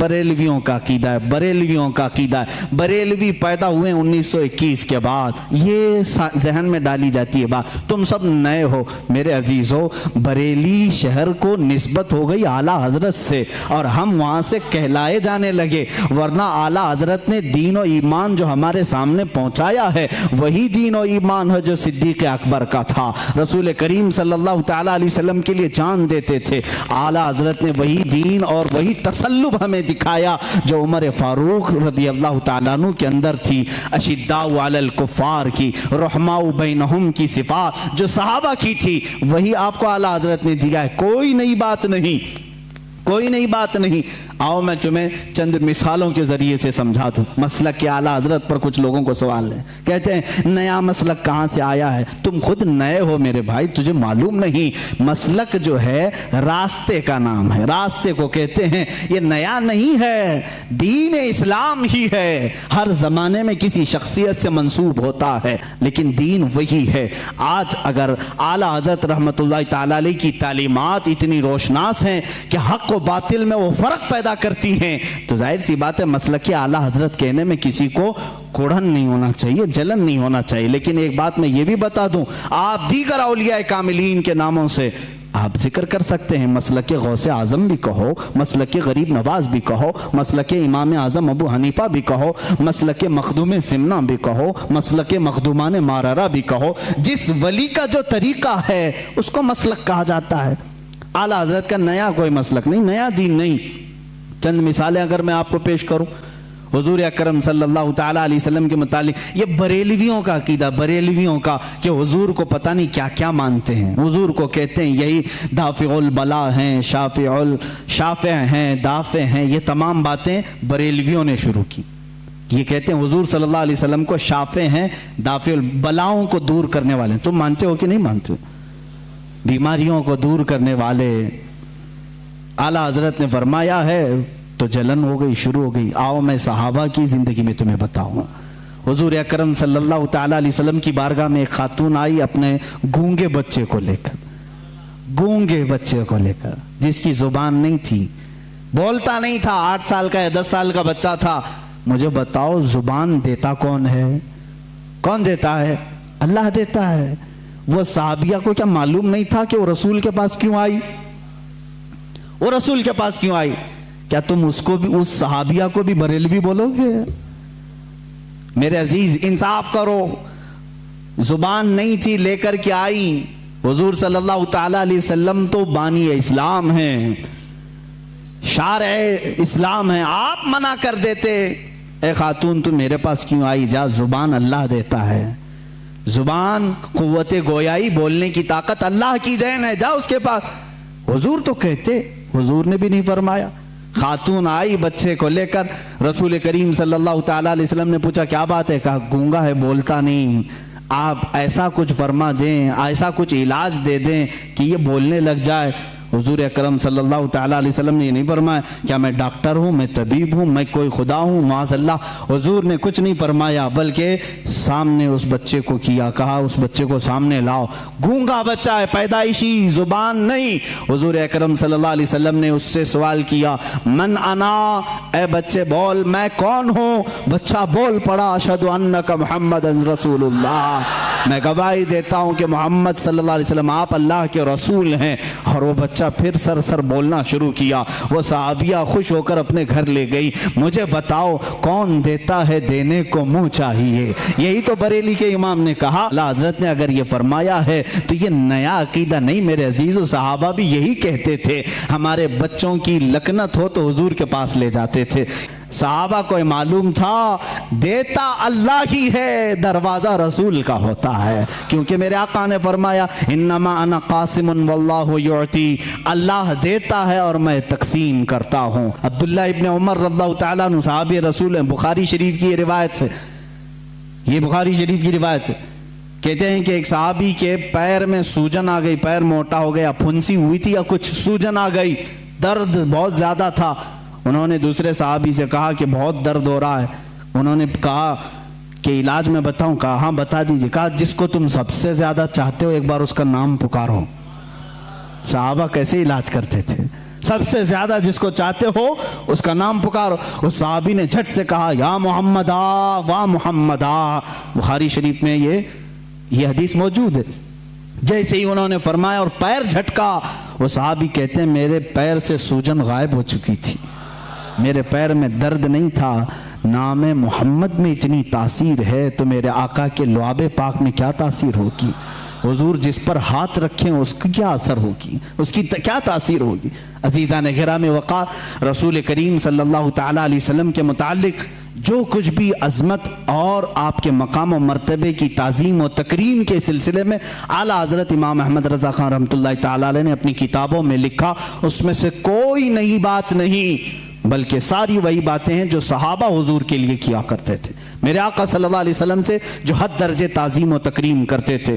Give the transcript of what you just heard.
बरेलवियों का अकीदा है, बरेलवियों का अकीदा है। बरेलवी पैदा हुए 1921 के बाद, ये जहन में डाली जाती है बात। तुम सब नए हो मेरे अजीज हो, बरेली शहर को निस्बत हो गई आला हजरत से और हम वहां से कहलाए जाने लगे, वरना आला हजरत ने दीन और ईमान जो हमारे सामने पहुंचाया है वही दीन और ईमान है जो सिद्दीक अकबर का था। रसूल करीम सल्लल्लाहु तआला अलैहि वसल्लम के लिए जान देते थे। आला हजरत ने वही दीन और वही तसल्लुब हमें दिखाया जो उमर फारूक रज़ी अल्लाह तआला अन्हु के अंदर थी। अशिद्दाउ अलल कुफ़ार की, रहमाउ बैनहुम की सिफात जो सहाबा की थी वही आपको आला हजरत ने दिया है। कोई नई बात नहीं, कोई नई बात नहीं। आओ मैं तुम्हें चंद मिसालों के जरिए से समझा दूं। मसलक के आला हजरत पर कुछ लोगों को सवाल है, कहते हैं नया मसलक कहाँ से आया है? तुम खुद नए हो मेरे भाई, तुझे मालूम नहीं। मसलक जो है रास्ते का नाम है, रास्ते को कहते हैं। ये नया नहीं है, दीन इस्लाम ही है। हर जमाने में किसी शख्सियत से मंसूब होता है लेकिन दीन वही है। आज अगर आला हजरत रहमतुल्लाह तआला अलैह की तालीमात इतनी रोशनास हैं कि हक और बातिल में वो फर्क पैदा करती हैं, तो जाहिर सी बात है मसलक आला हजरत कहने में किसी को कोढ़न नहीं होना चाहिए, जलन नहीं होना चाहिए। लेकिन एक बात मैं ये भी बता दूं, आप दीगर औलिया कामिलीन के नामों से आप जिक्र कर सकते हैं। मसलक गौसे आजम भी कहो, मसलक गरीब नवाज भी कहो, मसलक इमाम आजम अबू हनीफा भी कहो, मसलक मखदूम सिमना भी कहो, मसलक मखदूमान मारारा भी कहो। जिस वली का जो तरीका है उसको मसलक कहा जाता है। आला हजरत का नया कोई मसलक नहीं, नया दीन नहीं। चंद मिसालें अगर मैं आपको पेश करूं, हुजूर अकरम सल्लल्लाहु तआला अलैहि वसल्लम के मुतालिक ये बरेलवियों का अकीदा, बरेलवियों का कि हुजूर को पता नहीं क्या क्या मानते हैं। हुजूर को कहते हैं यही दाफिउल बला हैं, शाफे हैं, दाफे हैं। ये तमाम बातें बरेलवियों ने शुरू की। ये कहते हैं हुजूर सल्लल्लाहु अलैहि वसल्लम को शाफे हैं, दाफिउल बलाओं को दूर करने वाले। तुम मानते हो कि नहीं मानते हो? बीमारियों को दूर करने वाले। आला हजरत ने फरमाया है तो जलन हो गई, शुरू हो गई। आओ मैं सहाबा की जिंदगी में तुम्हें बताऊं। हुजूर अकरम सल्लल्लाहु तआला अलैहि वसल्लम की बारगाह में एक खातून आई अपने गूंगे बच्चे को लेकर, गूंगे बच्चे को लेकर, जिसकी जुबान नहीं थी, बोलता नहीं था, 8 साल का या 10 साल का बच्चा था। मुझे बताओ जुबान देता कौन है? कौन देता है? अल्लाह देता है। वो साहबिया को क्या मालूम नहीं था कि वो रसूल के पास क्यों आई? वो रसूल के पास क्यों आई? क्या तुम उसको भी, उस सहाबिया को भी बरेलवी बोलोगे? मेरे अजीज इंसाफ करो। जुबान नहीं थी, लेकर के आई। हुजूर सल्लल्लाहु तआला अलैहि वसल्लम तो बानी इस्लाम हैं, शारे इस्लाम हैं। आप मना कर देते, ए खातून तुम मेरे पास क्यों आई? जा, जुबान अल्लाह देता है। जुबान कुव्वते गोयाई, बोलने की ताकत अल्लाह की देन है, जा उसके पास। हुजूर तो कहते, हुजूर ने भी नहीं फरमाया। खातून आई बच्चे को लेकर, रसूल करीम सल्लल्लाहु तआला अलैहि वसल्लम ने पूछा क्या बात है? कहा गूंगा है, बोलता नहीं। आप ऐसा कुछ फरमा दें, ऐसा कुछ इलाज दे दें कि ये बोलने लग जाए। हुजूर अकरम सल्लल्लाहु तआला अलैहि वसल्लम ने ये नहीं फरमाया क्या मैं डॉक्टर हूँ, मैं तबीब हूँ, मैं कोई खुदा हूँ, माज़अल्लाह। हुजूर ने कुछ नहीं फरमाया, बल्कि सामने उस बच्चे को किया, कहा उस बच्चे को सामने लाओ। गूंगा बच्चा है, पैदाइशी, जुबान नहीं। हुजूर अकरम सल्लल्लाहु अलैहि वसल्लम ने उससे सवाल किया, मन अना, ए बच्चे बोल मैं कौन हूँ? बच्चा बोल पड़ा, अशहदु अन्नका मुहम्मदन रसूलुल्लाह, मैं गवाही देता हूँ कि मोहम्मद सल्लल्लाहु अलैहि वसल्लम आप अल्लाह के रसूल हैं। और वो बच्चा फिर सर बोलना शुरू किया। वो सहाबिया खुश होकर अपने घर ले गई। मुझे बताओ कौन देता है, देने को मुंह चाहिए। यही तो बरेली के इमाम ने कहा। अल्लाह हजरत ने अगर ये फरमाया है तो ये नया अकीदा नहीं मेरे अजीजों। सहाबा भी यही कहते थे। हमारे बच्चों की लकनत हो तो हुजूर के पास ले जाते थे। सहाबा को मालूम था देता अल्लाह ही है, दरवाजा रसूल का होता है। क्योंकि मेरे आका ने फरमाया इन्नमा अना कासिमुन वल्लाहु युअती, अल्लाह देता है और मैं तकसीम करता हूँ। अब्दुल्लाह इब्न उमर रज़ियल्लाहु तआला अन्हु सहाबी रसूल हैं। बुखारी शरीफ की रिवायत है, ये बुखारी शरीफ की रिवायत है। कहते हैं कि एक सहाबी के पैर में सूजन आ गई, पैर मोटा हो गया, फुंसी हुई थी या कुछ, सूजन आ गई, दर्द बहुत ज्यादा था। उन्होंने दूसरे सहाबी से कहा कि बहुत दर्द हो रहा है। उन्होंने कहा कि इलाज में बताऊं? कहा हाँ बता दीजिए। कहा जिसको तुम सबसे ज्यादा चाहते हो एक बार उसका नाम पुकारो। सहाबा कैसे इलाज करते थे? سب سے زیادہ جس کو چاہتے ہو اس کا نام پکارو۔ اس صحابی نے جھٹ سے کہا یا محمد آ وا محمد آ۔ بخاری شریف میں یہ حدیث موجود ہے۔ جیسے ہی انہوں نے فرمایا اور پیر جھٹکا، وہ صحابی کہتے ہیں میرے پیر سے سوجن غائب ہو چکی تھی، میرے پیر میں درد نہیں تھا۔ نام محمد میں اتنی تاثیر ہے تو میرے آقا کے لعاب پاک میں کیا تاثیر ہوگی؟ حضور جس پر ہاتھ رکھیں اس کی کیا اثر ہوگی، اس کی کیا تاثیر ہوگی؟ عزیزان گرامی وقار، رسول کریم صلی اللہ تعالیٰ علیہ وسلم کے متعلق جو کچھ بھی عظمت اور آپ کے مقام و مرتبے کی تعظیم و تکریم کے سلسلے میں اعلیٰ حضرت امام احمد رضا خان رحمۃ اللہ تعالیٰ علیہ نے اپنی کتابوں میں لکھا، اس میں سے کوئی نئی بات نہیں، بلکہ ساری وہی باتیں ہیں جو صحابہ حضور کے لیے کیا کرتے تھے، میرے آقا صلی اللہ علیہ وسلم سے جو حد درجے تعظیم و تکریم کرتے تھے۔